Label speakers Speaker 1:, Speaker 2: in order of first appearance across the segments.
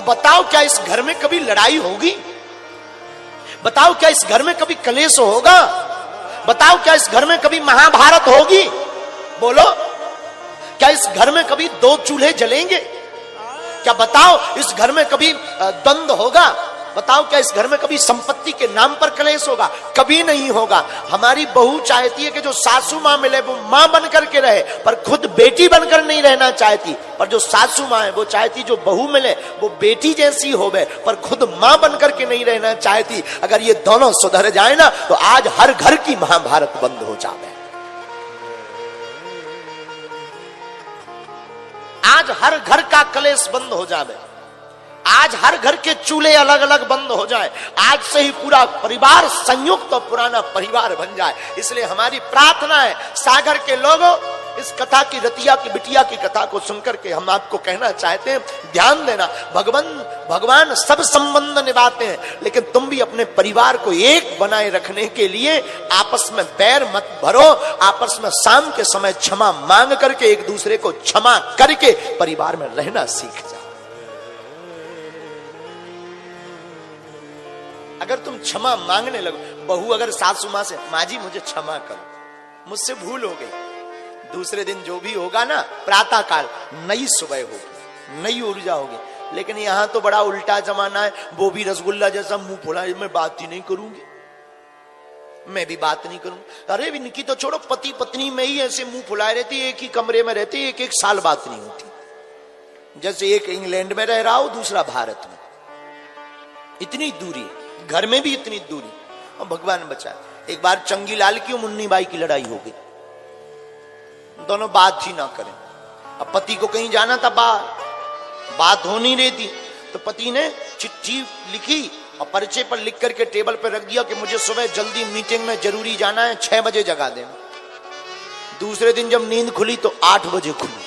Speaker 1: बताओ क्या इस घर में कभी लड़ाई होगी? बताओ क्या इस घर में कभी कलेश होगा? बताओ क्या इस घर में कभी महाभारत होगी? बोलो, क्या इस घर में कभी दो चूल्हे जलेंगे? क्या बताओ इस घर में कभी द्वंद्व होगा? बताओ क्या इस घर में कभी संपत्ति के नाम पर कलेश होगा? कभी नहीं होगा। हमारी बहू चाहती है कि जो सासू मां मिले वो मां बनकर के रहे, पर खुद बेटी बनकर नहीं रहना चाहती। पर जो सासू मां है वो चाहती जो बहू मिले वो बेटी जैसी होवे, पर खुद मां बनकर के नहीं रहना चाहती। अगर ये दोनों सुधर जाए ना तो आज हर घर की महाभारत बंद हो जाए। आज हर घर का कलेश बंद हो जाए। आज हर घर के चूल्हे अलग अलग बंद हो जाए। आज से ही पूरा परिवार संयुक्त और पुराना परिवार बन जाए। इसलिए हमारी प्रार्थना है, सागर के लोगों, इस कथा की, रतिया की बिटिया की कथा को सुनकर के हम आपको कहना चाहते हैं, ध्यान देना। भगवान सब संबंध निभाते हैं, लेकिन तुम भी अपने परिवार को एक बनाए रखने के लिए आपस में बैर मत भरो। आपस में शाम के समय क्षमा मांग करके, एक दूसरे को क्षमा करके परिवार में रहना सीख जाओ। अगर तुम क्षमा मांगने लगो, बहू अगर सासू मां से, मां जी मुझे क्षमा करो, मुझसे भूल हो गई, दूसरे दिन जो भी होगा ना, प्रातः काल नई सुबह होगी, नई ऊर्जा होगी। लेकिन यहां तो बड़ा उल्टा जमाना है। वो भी रसगुल्ला जैसा मुंह फुलाए, मैं बात ही नहीं करूंगी, मैं भी बात नहीं करूंगी। अरे इनकी तो छोड़ो, पति पत्नी में ही ऐसे मुंह फुलाए रहती, एक ही कमरे में रहती, एक साल बात नहीं होती। जैसे एक इंग्लैंड में रह रहा हो, दूसरा भारत में। इतनी दूरी, घर में भी इतनी दूरी। और भगवान बचाए, एक बार चंगी लाल की और मुन्नी बाई की लड़ाई हो गई। दोनों बात ही ना करें। अब पति को कहीं जाना था, बात हो नहीं रही थी, तो पति ने चिट्ठी लिखी और पर्चे पर लिख करके टेबल पर रख दिया कि मुझे सुबह जल्दी मीटिंग में जरूरी जाना है, 6 बजे जगा देना। दूसरे दिन जब नींद खुली तो 8 बजे खुली।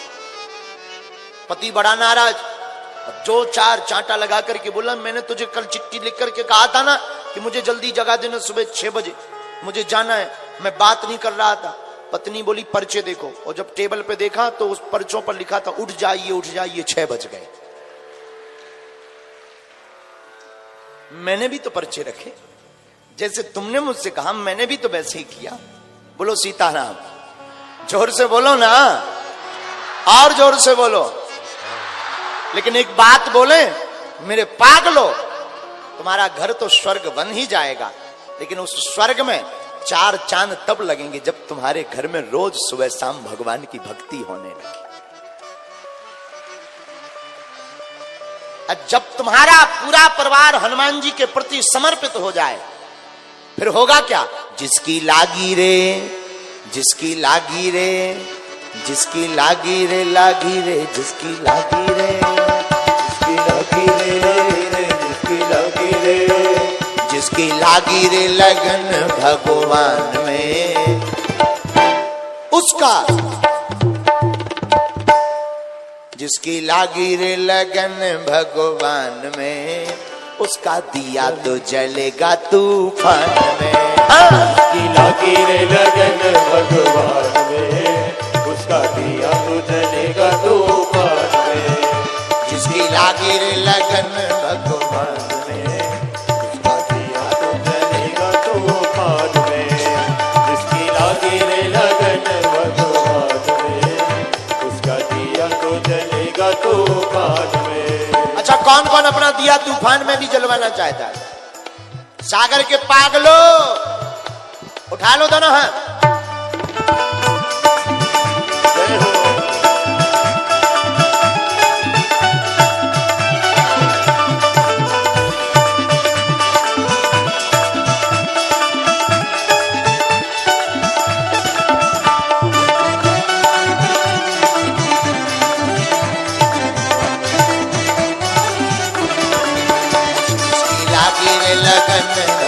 Speaker 1: पति बड़ा नाराज, जो 4 चांटा लगा करके बोला, मैंने तुझे कल चिट्ठी लिख करके कहा था ना कि मुझे जल्दी जगा देना, सुबह 6 बजे मुझे जाना है, मैं बात नहीं कर रहा था। पत्नी बोली पर्चे देखो, और जब टेबल पे देखा तो उस पर्चों पर लिखा था उठ जाइए 6 बज गए। मैंने भी तो पर्चे रखे, जैसे तुमने मुझसे कहा मैंने भी तो वैसे ही किया। बोलो सीताराम, जोर से बोलो ना, और जोर से बोलो। लेकिन एक बात बोले, मेरे पागलो, तुम्हारा घर तो स्वर्ग बन ही जाएगा, लेकिन उस स्वर्ग में 4 चांद तब लगेंगे जब तुम्हारे घर में रोज सुबह शाम भगवान की भक्ति होने लगी। जब तुम्हारा पूरा परिवार हनुमान जी के प्रति समर्पित हो जाए, फिर होगा क्या? जिसकी लागी रे, जिसकी लागी रे, जिसकी लागी रे, लागी रे, जिसकी लागी रे, जिसकी लागी रे, जिसकी लागी रे, जिसकी लागी रे लगन भगवान में, उसका, जिसकी लागी रे लगन भगवान में, उसका दिया तो जलेगा तूफान में।
Speaker 2: जिसकी लागी रे लगन भगवान में, उसका दिया तो जलेगा तूफान में।
Speaker 1: जिसकी लागी रे लगन भगवान में,
Speaker 2: उसका दिया तो जलेगा तूफान में। जिसकी लागी रे लगन भगवान में, उसका दिया तो जलेगा तूफान में।
Speaker 1: अच्छा, कौन कौन अपना दिया तूफान में भी जलवाना चाहता है? सागर के पागलो, उठा लो दोनों हाथ।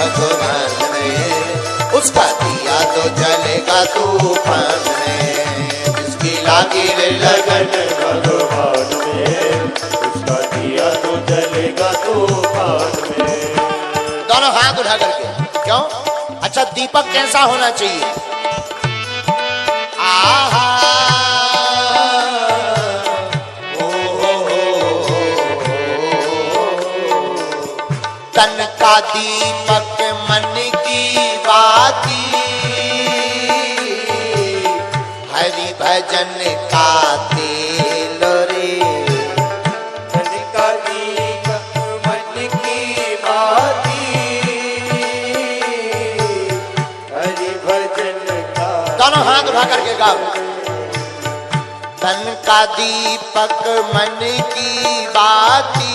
Speaker 1: भगवान में, उसका दिया तो जलेगा तूफान में। जिसकी लागी रे लगन
Speaker 2: भगवान में, उसका दिया तो जलेगा तूफान में।
Speaker 1: दोनों हाथ उठा करके। क्यों? अच्छा, दीपक कैसा होना चाहिए? आहा, ओ, का दीपक मन की बाती, हरि भजन का तेल रे।
Speaker 2: तन का दीपक मन की बाती, हरि भजन का।
Speaker 1: दोनों हाथ उठा करके गाओ। तन का दीपक मन की बाती,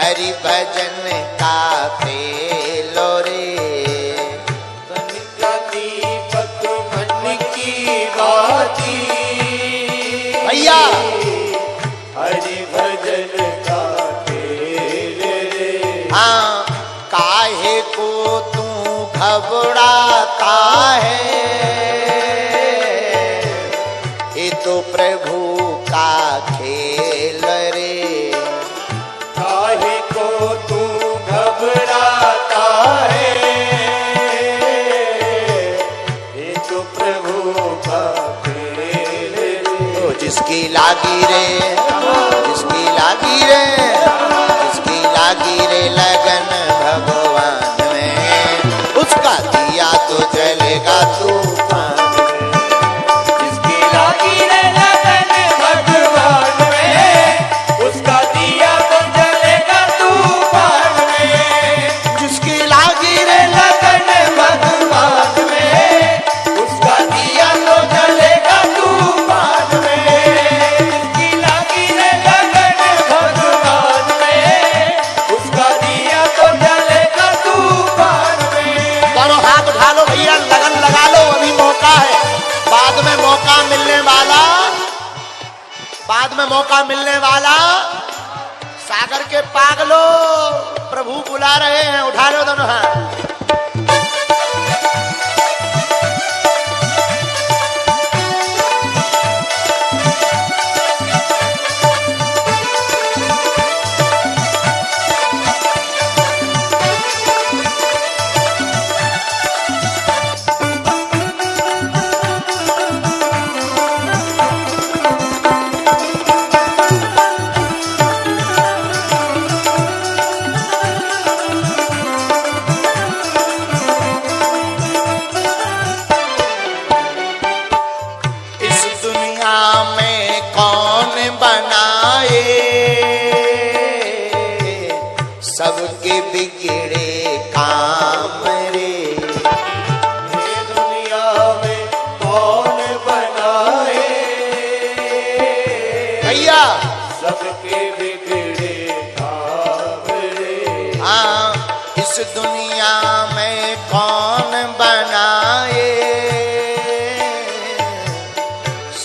Speaker 1: हरि भजन का तेल रे।
Speaker 2: तन का दीपक मन की बाती,
Speaker 1: भैया
Speaker 2: हरि भजन का तेल रे।
Speaker 1: हाँ, काहे को तू घबराता है, ये तो प्रभु का खेल रे।
Speaker 2: काहे को तू घबराता है, ये तो प्रभु का खेल रे।
Speaker 1: तो जिसकी लागी रे, जिसकी लागी रे, जिसकी लागी रे लगन भगवान में, उसका दिया तो जलेगा तूफान में।
Speaker 2: जिसकी लागी रे लगन भगवान में, उसका दिया तो जलेगा तूफान में।
Speaker 1: जिसकी लागी रे
Speaker 2: लगन भगवान में, उसका दिया तो जलेगा तूफान में। जिसकी लागी रे लगन भगवान में, उसका दिया तो जलेगा तूफान में।
Speaker 1: दोनों हाथ उठा लो भैया, लगन लगा लो, अभी मौका है। बाद में मौका मिलने वाला, बाद में मौका मिलने वाला। सागर के पागलो, प्रभु बुला रहे हैं, उठा लो दोनों हाथ। इस दुनिया में कौन बनाए, सबके बिगड़े काम रे।
Speaker 2: ये दुनिया में कौन बनाए,
Speaker 1: भैया
Speaker 2: सबके बिगड़े काम रे।
Speaker 1: हाँ, इस दुनिया में कौन बनाए,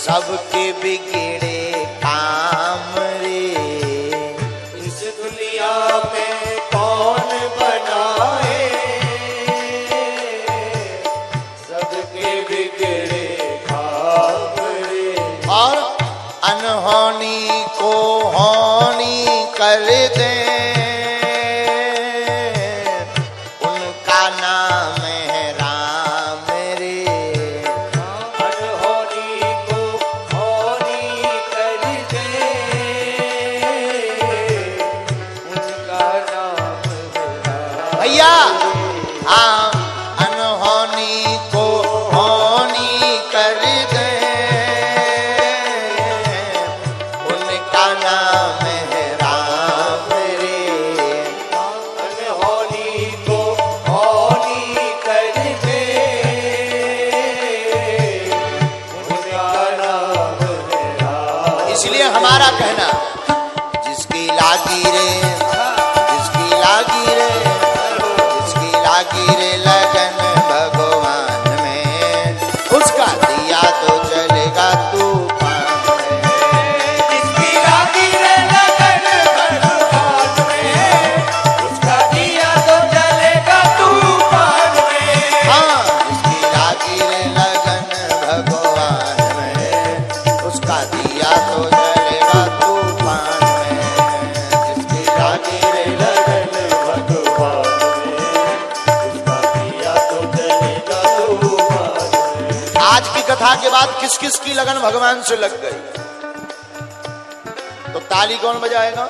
Speaker 1: सबके बिगड़े काम रे।
Speaker 2: इस दुनिया में कौन बनाए, सबके बिगड़े काम रे।
Speaker 1: और अनहोनी को होनी कर दे, उनका नाम है राम रे।
Speaker 2: अनहोनी को होनी कर दे, उनका नाम है राम।
Speaker 1: भैया हाँ, अनहोनी को होनी कर दे, उनका नाम है राम रे।
Speaker 2: अनहोनी को होनी कर दे, उनका नाम है राम।
Speaker 1: इसलिए हमारा कहना, जिसकी लागी रे, जिसकी लागी रे, जिसकी लागी रे लगन भगवान में, उसका दिया तो जलेगा तूफान में।
Speaker 2: जिसकी लागी रे लगन भगवान में, उसका दिया तो जलेगा तूफान में।
Speaker 1: हाँ, जिसकी लागी रे लगन भगवान में, उसका दिया तो जलेगा तूफान में। जिसकी लागी रे
Speaker 2: लगन भगवान में, उसका दिया तो जलेगा तूफान में।
Speaker 1: आज की कथा के बाद किस किस की लगन भगवान से लग गई, तो ताली कौन बजाएगा?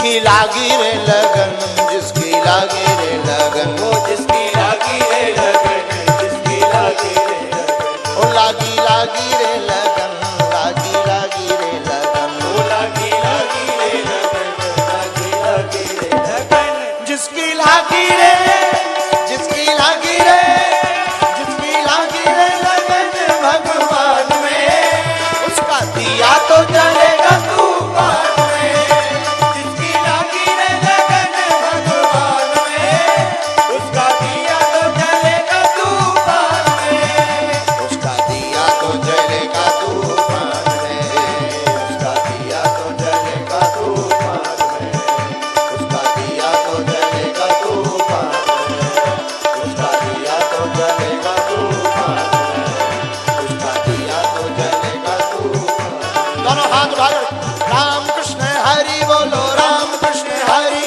Speaker 1: जिसकी लागी रे लगन, जिसकी लागी रे लगन,
Speaker 2: वो जिसकी लागी रे लगन, जिसकी लागी रे लगन,
Speaker 1: ओ लागी लागी रे लगन, लागी लागी रे लगन,
Speaker 2: वो लागी लागी रे लगन, लागी लागी रे लगन,
Speaker 1: जिसकी लागी रे, जिसकी लागी रे, जिसकी लागी रे लगन भगवान में, उसका दिया तो जलेगा तूफान में।
Speaker 2: जिसकी लागी रे लगन भगवान में, उसका दिया तो जलेगा तूफान में,
Speaker 1: उसका दिया तो जलेगा तूफान में,
Speaker 2: उसका दिया तो जलेगा तूफान में,
Speaker 1: उसका दिया तो जलेगा तूफान में,
Speaker 2: उसका दिया तो जलेगा तूफान में,
Speaker 1: उसका दिया तो जलेगा तूफान। दोनों हाथ भाग, राम कृष्ण हरि बोलो, राम कृष्ण हरि,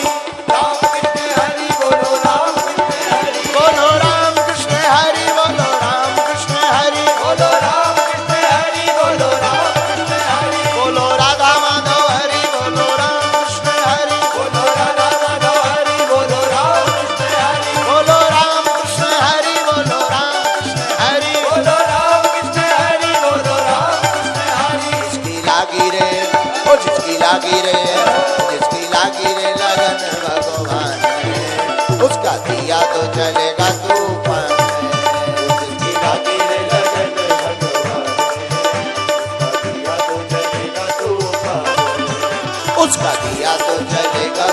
Speaker 2: राम कृष्ण हरि बोलो, राम कृष्ण हरि
Speaker 1: बोलो राम कृष्ण हरि, बोलो राम कृष्ण हरि,
Speaker 2: बोलो, राम कृष्ण हरि बोलो, राम कृष्ण हरि
Speaker 1: बोलो राधा माधव हरि, बोलो राम कृष्ण हरि,
Speaker 2: बोलो, राधा माधव हरि बोलो, राम कृष्ण हरि
Speaker 1: बोलो राम कृष्ण हरि, बोलो राम कृष्ण हरि,
Speaker 2: बोलो, राम कृष्ण हरि बोलो, राम कृष्ण हरि
Speaker 1: जिसकी लागी रे, ओ जिसकी लागी रे, जिसकी लागी रे लगन भगवान में, उसका दिया तो जलेगा तूफान में।
Speaker 2: जिसकी लागी रे लगन भगवान में, उसका दिया तो जलेगा तूफान में,
Speaker 1: उसका दिया तो जलेगा